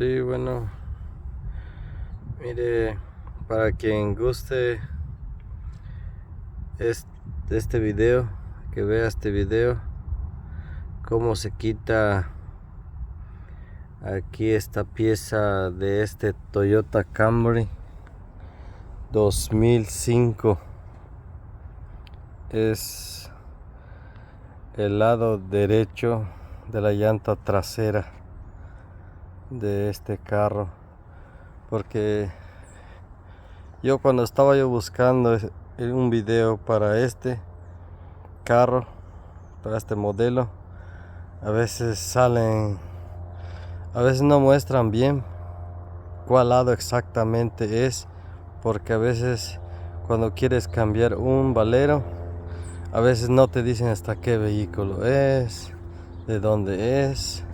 Sí, bueno, mire, para quien guste este video, que vea este video, cómo se quita aquí esta pieza de este Toyota Camry 2005. Es el lado derecho de la llanta trasera de este carro, porque cuando estaba buscando un video para este carro, para este modelo, a veces no muestran bien cuál lado exactamente es, porque a veces cuando quieres cambiar un valero, a veces no te dicen hasta qué vehículo es, de dónde es.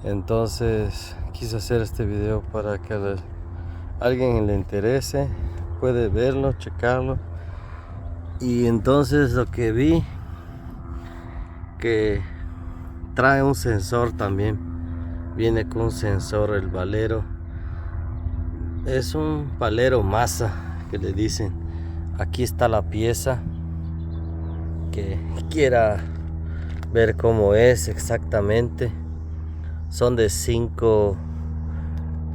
Entonces quise hacer este video para que alguien le interese, puede verlo, checarlo. Y entonces lo que vi, que trae un sensor también, viene con un sensor el valero. Es un valero masa que le dicen. Aquí está la pieza, que quiera ver cómo es exactamente. Son de 5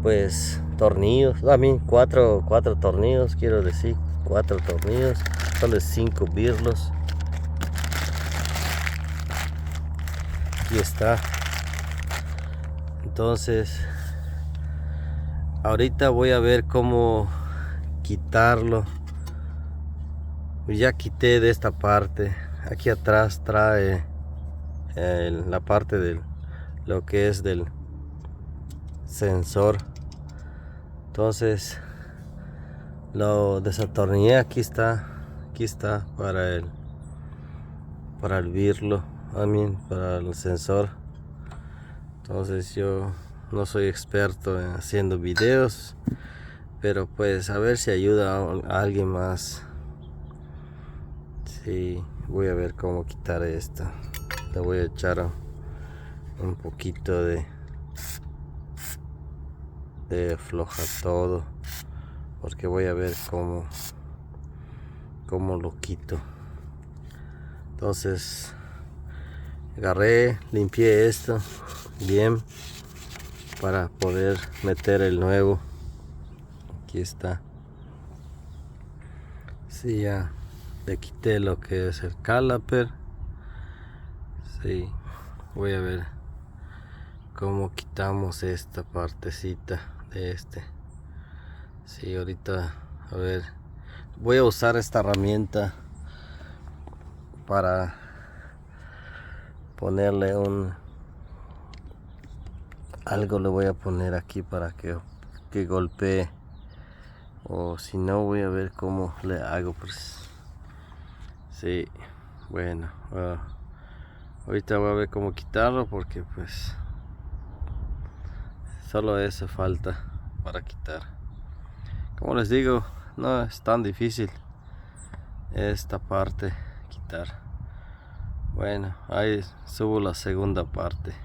pues tornillos, a mí 4 tornillos, quiero decir 4 tornillos, son de 5 birlos. Aquí está. Entonces ahorita voy a ver cómo quitarlo. Ya quité de esta parte. Aquí atrás trae la parte de lo que es del sensor. Entonces lo desatornillé. Aquí está para el birlo, para el sensor. Entonces yo no soy experto en haciendo videos, pero pues a ver si ayuda a alguien más. Sí, voy a ver cómo quitar esto. Le voy a echar un poquito de afloja todo, porque voy a ver cómo lo quito. Entonces agarré, limpié esto bien para poder meter el nuevo. Aquí está. Sí, ya le quité lo que es el caliper. Sí, voy a ver cómo quitamos esta partecita de este. Sí, ahorita a ver, voy a usar esta herramienta para ponerle algo. Le voy a poner aquí para que golpee, o si no voy a ver cómo le hago, pues. Sí, bueno, ahorita voy a ver cómo quitarlo, porque pues solo eso falta para quitar. Como les digo, no es tan difícil esta parte quitar. Bueno, ahí subo la segunda parte.